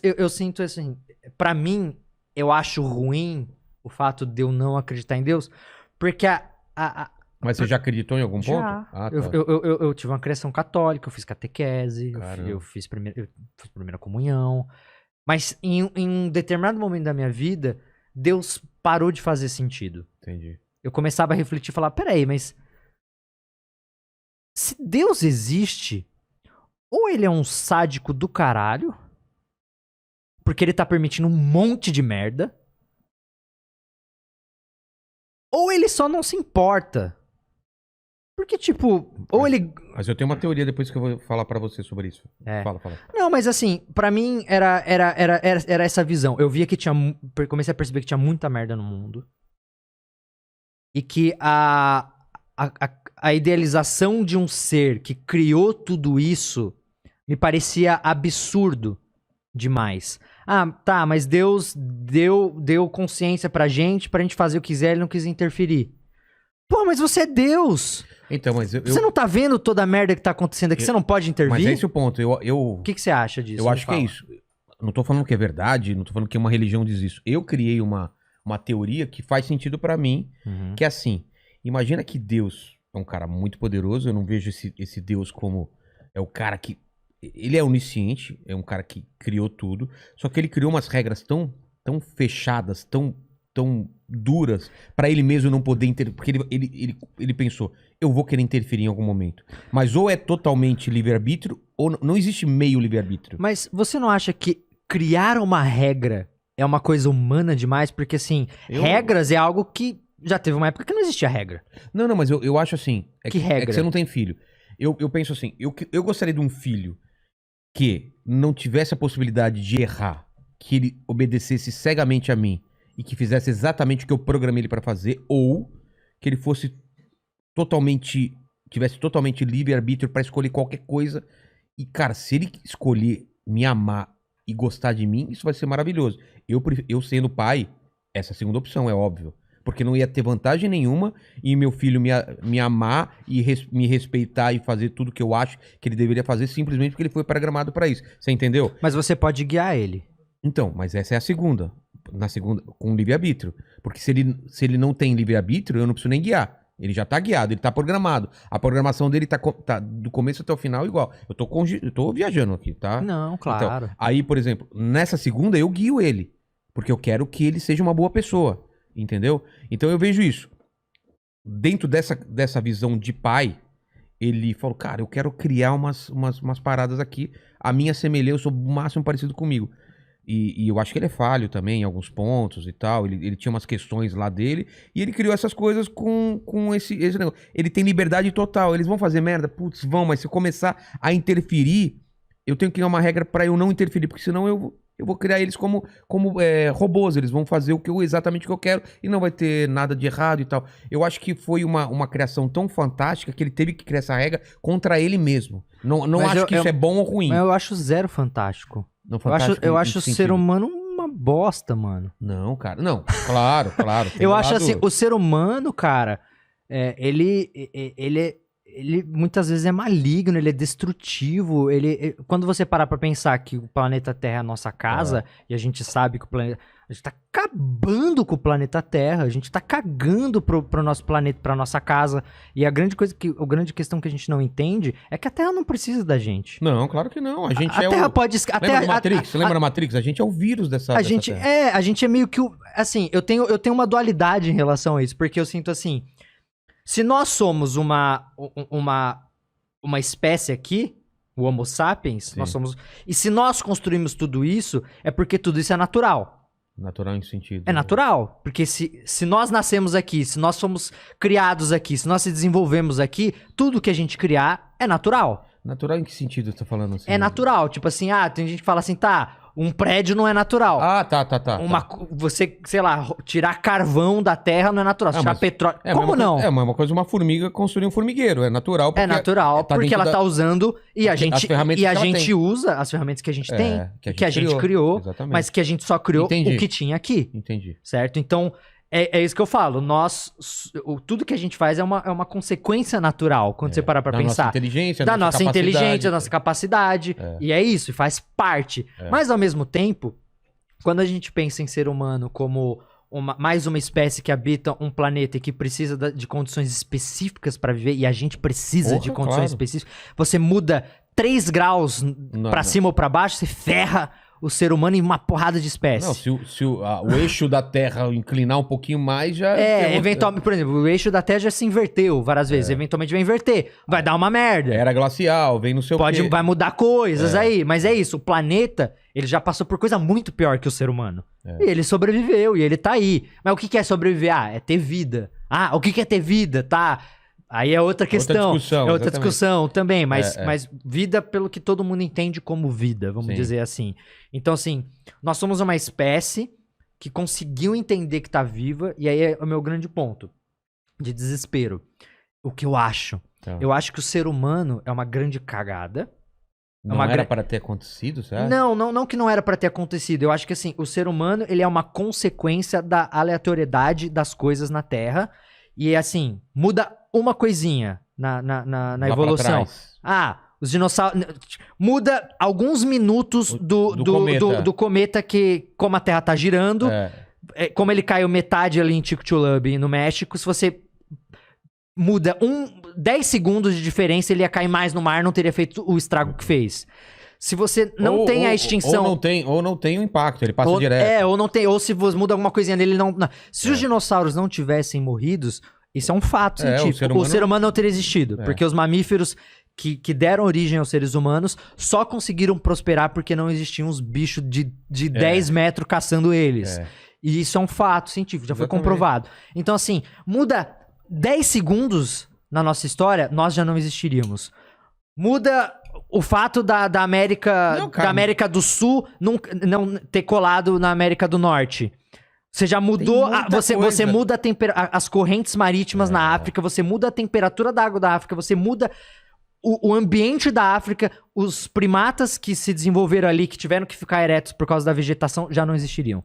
Eu sinto assim, pra mim, eu acho ruim o fato de eu não acreditar em Deus, porque Mas você já acreditou em algum ponto? já. Ah, tá. Eu tive uma criação católica, eu fiz catequese, Caramba. eu fiz primeira comunhão. Mas em um determinado momento da minha vida, Deus parou de fazer sentido. Entendi. Eu começava a refletir e falar, peraí, mas se Deus existe, ou ele é um sádico do caralho, porque ele tá permitindo um monte de merda, ou ele só não se importa. Porque, tipo, ou ele... Mas eu tenho uma teoria depois que eu vou falar pra você sobre isso. É. Fala. Não, mas assim, pra mim era essa visão. Eu via que comecei a perceber que tinha muita merda no mundo. E que a idealização de um ser que criou tudo isso me parecia absurdo demais. Ah, tá, mas Deus deu consciência pra gente fazer o que quiser, ele não quis interferir. Pô, mas você é Deus! Então, mas Você não tá vendo toda a merda que tá acontecendo aqui? Você não pode intervir? Mas é esse o ponto. O que você acha disso? Eu acho que é isso. Não tô falando que é verdade, não tô falando que uma religião diz isso. Eu criei uma teoria que faz sentido pra mim, que é assim, imagina que Deus é um cara muito poderoso, eu não vejo esse Deus como é o cara que... Ele é onisciente, é um cara que criou tudo, só que ele criou umas regras tão fechadas, tão duras, pra ele mesmo não poder interferir, porque ele pensou, eu vou querer interferir em algum momento. Mas ou é totalmente livre-arbítrio, ou não existe meio livre-arbítrio. Mas você não acha que criar uma regra é uma coisa humana demais? Porque, assim, regras é algo que já teve uma época que não existia regra. Não, mas eu acho assim... regra? É que você não tem filho. Eu penso assim, eu gostaria de um filho que não tivesse a possibilidade de errar, que ele obedecesse cegamente a mim e que fizesse exatamente o que eu programei ele pra fazer, ou que ele tivesse totalmente livre-arbítrio pra escolher qualquer coisa. E, cara, se ele escolher me amar e gostar de mim, isso vai ser maravilhoso. Eu sendo pai, essa é a segunda opção, é óbvio. Porque não ia ter vantagem nenhuma em meu filho me amar e me respeitar e fazer tudo que eu acho que ele deveria fazer simplesmente porque ele foi programado pra isso. Você entendeu? Mas você pode guiar ele. Então, mas essa é a segunda. Na segunda, com livre-arbítrio. Porque se ele não tem livre-arbítrio, eu não preciso nem guiar. Ele já tá guiado, ele tá programado. A programação dele tá do começo até o final igual. Eu tô viajando aqui, tá? Não, claro. Então, aí, por exemplo, nessa segunda eu guio ele. Porque eu quero que ele seja uma boa pessoa. Entendeu? Então eu vejo isso. Dentro dessa visão de pai, ele falou, cara, eu quero criar umas paradas aqui. A minha semelhança, eu sou o máximo parecido comigo. E eu acho que ele é falho também em alguns pontos e tal. Ele tinha umas questões lá dele. E ele criou essas coisas com esse negócio. Ele tem liberdade total. Eles vão fazer merda? Putz, vão. Mas se eu começar a interferir, eu tenho que criar uma regra pra eu não interferir. Porque senão eu vou criar eles como robôs. Eles vão fazer exatamente o que eu quero. E não vai ter nada de errado e tal. Eu acho que foi uma criação tão fantástica que ele teve que criar essa regra contra ele mesmo. Não acho que isso é bom ou ruim. Mas eu acho zero fantástico. Não, eu acho o ser humano uma bosta, mano. Não, cara. Não, claro. Eu acho assim, o ser humano, cara, ele muitas vezes é maligno, ele é destrutivo. Quando você parar pra pensar que o planeta Terra é a nossa casa, e a gente sabe que a gente tá acabando com o planeta Terra, a gente tá cagando pro nosso planeta, pra nossa casa. E a grande questão que a gente não entende é que a Terra não precisa da gente. Não, claro que não. A gente a Terra pode... Lembra do Matrix? Você lembra da Matrix? A gente é o vírus dessa a gente é meio que... Assim, eu tenho uma dualidade em relação a isso, porque eu sinto assim... Se nós somos uma espécie aqui, o Homo sapiens, nós somos... E se nós construímos tudo isso, é porque tudo isso é natural. Natural em sentido. É natural. Porque se nós nascemos aqui, se nós somos criados aqui, se nós se desenvolvemos aqui, tudo que a gente criar é natural. Natural em que sentido você tá falando assim? É natural. Tipo assim, tem gente que fala assim, tá... Um prédio não é natural. Tá. Você, sei lá, tirar carvão da terra não é natural. Tirar petróleo... Como não? É uma coisa, uma formiga construir um formigueiro. É natural porque... É natural, porque ela tá usando e a gente usa as ferramentas que a gente tem, que a gente criou, mas que a gente só criou o que tinha aqui. Entendi. Certo? Então, É isso que eu falo. Tudo que a gente faz é uma consequência natural, quando você parar pra Da pensar. nossa inteligência, Da nossa capacidade. inteligência, da nossa capacidade. E é isso, e faz parte. Mas, ao mesmo tempo, quando a gente pensa em ser humano como mais uma espécie que habita um planeta e que precisa de condições específicas pra viver, e a gente precisa de condições específicas, você muda 3 graus pra cima ou pra baixo, você ferra o ser humano em uma porrada de espécies. Não, se o eixo da Terra inclinar um pouquinho mais, já... eventualmente, por exemplo, o eixo da Terra já se inverteu várias vezes. Eventualmente vai inverter. Vai dar uma merda. Era glacial, vem no seu quê. Vai mudar coisas aí. Mas é isso, o planeta, ele já passou por coisa muito pior que o ser humano. E ele sobreviveu, e ele tá aí. Mas o que é sobreviver? É ter vida. O que é ter vida? Tá... Aí é outra questão. Outra discussão também, mas vida pelo que todo mundo entende como vida, vamos dizer assim. Então, assim, nós somos uma espécie que conseguiu entender que tá viva, e aí é o meu grande ponto de desespero. O que eu acho? Eu acho que o ser humano é uma grande cagada. Não era para ter acontecido, certo? Não que não era para ter acontecido. Eu acho que, assim, o ser humano, ele é uma consequência da aleatoriedade das coisas na Terra. E, assim, muda uma coisinha na evolução. Os dinossauros... Muda alguns minutos do cometa que, como a Terra tá girando, como ele caiu metade ali em Chicxulub, no México, se você muda 10 segundos de diferença, ele ia cair mais no mar, não teria feito o estrago que fez. Se você não tem a extinção... Ou não tem o impacto, ele passa direto. Ou não tem... Ou se você muda alguma coisinha nele, não... Se os dinossauros não tivessem morridos... Isso é um fato científico. O ser humano não teria existido. Porque os mamíferos que deram origem aos seres humanos só conseguiram prosperar porque não existiam uns bichos de 10 metros caçando eles. E isso é um fato científico, já foi comprovado. Então, assim, muda 10 segundos na nossa história, nós já não existiríamos. Muda o fato da América do Sul não ter colado na América do Norte. Você já mudou, você muda as correntes marítimas na África, você muda a temperatura da água da África, você muda o ambiente da África, os primatas que se desenvolveram ali, que tiveram que ficar eretos por causa da vegetação, já não existiriam.